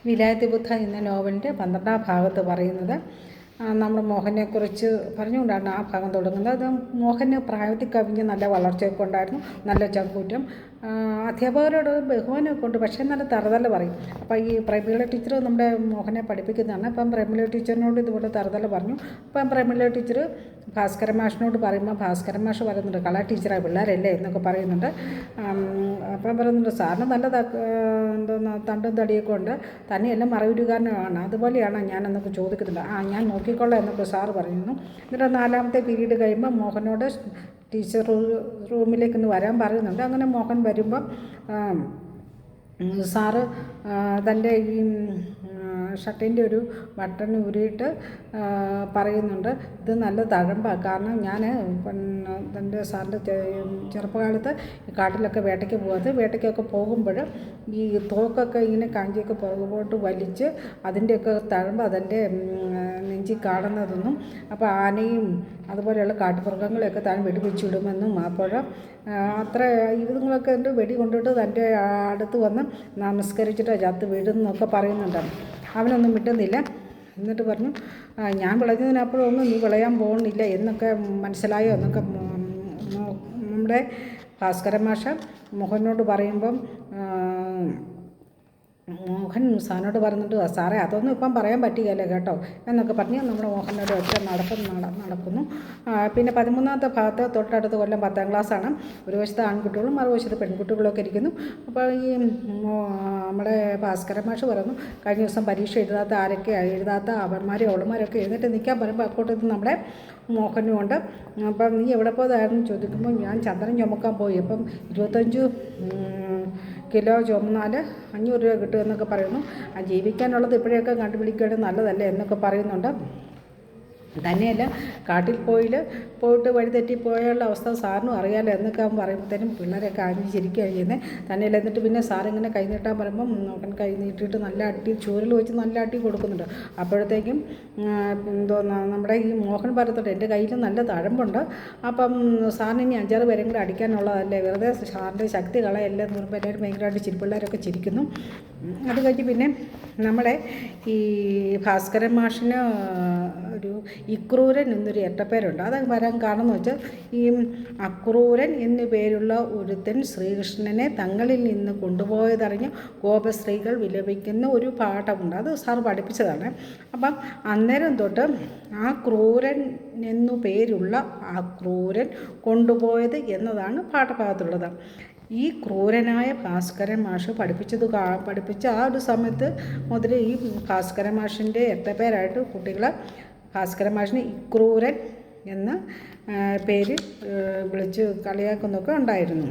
വിലായത്തി ബുദ്ധ എന്ന നോവലിൻ്റെ 12ാം ഭാഗത്ത് പറയുന്നത് നമ്മുടെ മോഹനെക്കുറിച്ച് പറഞ്ഞുകൊണ്ടാണ് ആ ഭാഗം തുടങ്ങുന്നത്. അത് മോഹന് പ്രായത്തിൽ കവിഞ്ഞ് നല്ല വളർച്ചയൊക്കെ ഉണ്ടായിരുന്നു, നല്ല ചങ്കൂറ്റം, അധ്യാപകരോട് ബഹുമാനമൊക്കെ ഉണ്ട്, പക്ഷേ നല്ല തറുതല പറയും. അപ്പോൾ ഈ പ്രേമിള ടീച്ചർ നമ്മുടെ മോഹനെ പഠിപ്പിക്കുന്നതാണ്. അപ്പം പ്രേമിള ടീച്ചറിനോട് ഇതുപോലെ തറുതല പറഞ്ഞു. അപ്പം പ്രേമിള ടീച്ചർ ഭാസ്കരൻ മാഷിനോട് പറയുമ്പോൾ ഭാസ്കരൻ മാഷ് പറയുന്നുണ്ട്, കള ടീച്ചറാണ്, പിള്ളേരല്ലേ എന്നൊക്കെ പറയുന്നുണ്ട്. അപ്പം പറയുന്നുണ്ട്, സാറിന് നല്ല എന്തോന്ന് തണ്ടും തടിയൊക്കെ ഉണ്ട്, തന്നെയെല്ലാം മറവിരുകാരനാണ്, അതുപോലെയാണ് ഞാനെന്നൊക്കെ ചോദിക്കുന്നുണ്ട്. ഞാൻ നോക്കിക്കൊള്ളാം എന്നൊക്കെ സാറ് പറയുന്നു. എന്നിട്ട് 4ാമത്തെ പീരീഡ് കഴിയുമ്പോൾ മോഹനോട് ടീച്ചർ റൂമിലേക്കൊന്ന് വരാൻ പറയുന്നുണ്ട്. അങ്ങനെ മോഹൻ വരുമ്പം സാറ് തൻ്റെ ഈ ഷർട്ടിൻ്റെ ഒരു ബട്ടൺ ഊരിയിട്ട് പറയുന്നുണ്ട്, ഇത് നല്ല തഴമ്പാണ്. കാരണം ഞാൻ തൻ്റെ സാറിൻ്റെ ചെറുപ്പകാലത്ത് കാട്ടിലൊക്കെ വേട്ടയ്ക്ക് വേട്ടയ്ക്കൊക്കെ പോകുമ്പോൾ ഈ തോക്കൊക്കെ ഇങ്ങനെ കാഞ്ചിയൊക്കെ പുറകോട്ട് വലിച്ച് അതിൻ്റെയൊക്കെ തഴമ്പ് അതെൻ്റെ നെഞ്ചിൽ കാണുന്നതെന്നും അപ്പോൾ ആനയും അതുപോലെയുള്ള കാട്ടുമൃഗങ്ങളെയൊക്കെ താൻ വെടിവെച്ചിടുമെന്നും അപ്പോൾ അത്ര ഇതുങ്ങളൊക്കെ ഉണ്ട് വെടി കൊണ്ടിട്ട് തൻ്റെ അടുത്ത് വന്ന് നമസ്കരിച്ചിട്ട് ചത്ത് വീഴുന്നൊക്കെ പറയുന്നുണ്ട്. അവനൊന്നും മിണ്ടുന്നില്ല. എന്നിട്ട് പറഞ്ഞു, ഞാൻ വിളഞ്ഞതിനപ്പുറമൊന്നും നീ വിളയാൻ പോകുന്നില്ല എന്നൊക്കെ മനസ്സിലായോ എന്നൊക്കെ നമ്മുടെ ഭാസ്കരൻ മാഷ് മോഹനോട് പറയുമ്പം മോഹൻ സാറിനോട് പറയുന്നുണ്ട്, സാറേ അതൊന്നും ഇപ്പം പറയാൻ പറ്റുകയില്ല കേട്ടോ എന്നൊക്കെ പറഞ്ഞ് നമ്മുടെ മോഹനോട് ഒറ്റ നടക്കുന്നു. പിന്നെ 13ാമത്തെ ഭാഗത്ത് തൊട്ടടുത്ത കൊല്ലം 10ാം ക്ലാസ്സാണ്. ഒരു വശത്ത് ആൺകുട്ടികളും മറുവശത്ത് പെൺകുട്ടികളൊക്കെ ഇരിക്കുന്നു. അപ്പോൾ ഈ നമ്മുടെ ഭാസ്കരൻ മാഷ് പറയുന്നു, കഴിഞ്ഞ ദിവസം പരീക്ഷ എഴുതാത്ത അവന്മാരും അവളന്മാരൊക്കെ എഴുന്നേറ്റ് നിൽക്കാൻ പറയുമ്പോൾ അക്കൂട്ടത്തിൽ നമ്മുടെ മോഹനുമുണ്ട്. അപ്പം നീ എവിടെ പോയതായിരുന്നു ചോദിക്കുമ്പോൾ ഞാൻ ചന്ദനം ചുമക്കാൻ പോയി, അപ്പം 25 കിലോ ചുമന്നാൽ 500 രൂപ കിട്ടുമെന്നൊക്കെ പറയുന്നു. ജീവിക്കാനുള്ളത് ഇപ്പോഴൊക്കെ കണ്ടുപിടിക്കേണ്ടത് നല്ലതല്ലേ എന്നൊക്കെ പറയുന്നുണ്ട്. തന്നെയല്ല കാട്ടിൽ പോയിട്ട് വഴി തെറ്റിപ്പോയുള്ള അവസ്ഥ സാറിനും അറിയാമല്ലോ എന്നൊക്കെ അവൻ പറയുമ്പോഴത്തേനും പിള്ളേരൊക്കെ ചിരിക്കുകയാണ് ചെയ്യുന്നത്. തന്നെയല്ല എന്നിട്ട് പിന്നെ സാറിങ്ങനെ കൈ നീട്ടാൻ പറയുമ്പം നോക്കൻ കൈ നീട്ടിയിട്ട് നല്ല അടി ചൂരൽ വെച്ച് നല്ല അടി കൊടുക്കുന്നുണ്ട്. അപ്പോഴത്തേക്കും എന്തോന്നാ നമ്മുടെ ഈ മോഹൻ പറയത്തോട്ടെ, എൻ്റെ കയ്യിൽ നല്ല തഴമ്പുണ്ട്, അപ്പം സാറിന് ഇനി 5-6 പേരും കൂടെ അടിക്കാനുള്ളതല്ലേ, വെറുതെ സാറിൻ്റെ ശക്തി കളയല്ലേ എന്ന് പറയുമ്പോൾ എല്ലാവരും ഭയങ്കരമായിട്ട് പിള്ളേരൊക്കെ ചിരിക്കുന്നു. അത് കഴിഞ്ഞ് പിന്നെ നമ്മുടെ ഈ ഭാസ്കരൻ മാഷിന് ഒരു ഇക്രൂരൻ എന്നൊരു എട്ടപ്പേരുണ്ട്. അത് വരാൻ കാരണം എന്ന് വെച്ചാൽ ഈ അക്രൂരൻ എന്നു പേരുള്ള ഒരുത്തൻ ശ്രീകൃഷ്ണനെ തങ്ങളിൽ നിന്ന് കൊണ്ടുപോയതറിഞ്ഞ് ഗോപസ്ത്രീകൾ വിലപിക്കുന്ന ഒരു പാഠമുണ്ട്. അത് സാർ പഠിപ്പിച്ചതാണ്. അപ്പം അന്നേരം തൊട്ട് ആ ക്രൂരൻ എന്നു പേരുള്ള ആ ക്രൂരൻ കൊണ്ടുപോയത് എന്നതാണ് പാഠഭാഗത്തുള്ളത്. ഈ ക്രൂരനായ ഭാസ്കരൻ മാഷ് പഠിപ്പിച്ച ആ ഒരു സമയത്ത് മുതൽ ഈ ഭാസ്കരൻ മാഷിൻ്റെ എട്ടപ്പേരായിട്ട് കുട്ടികൾ ഭാസ്കരൻ മാഷിന് ഇക്രൂരൻ എന്ന പേര് വിളിച്ച് കളിയാക്കുന്നൊക്കെ ഉണ്ടായിരുന്നു.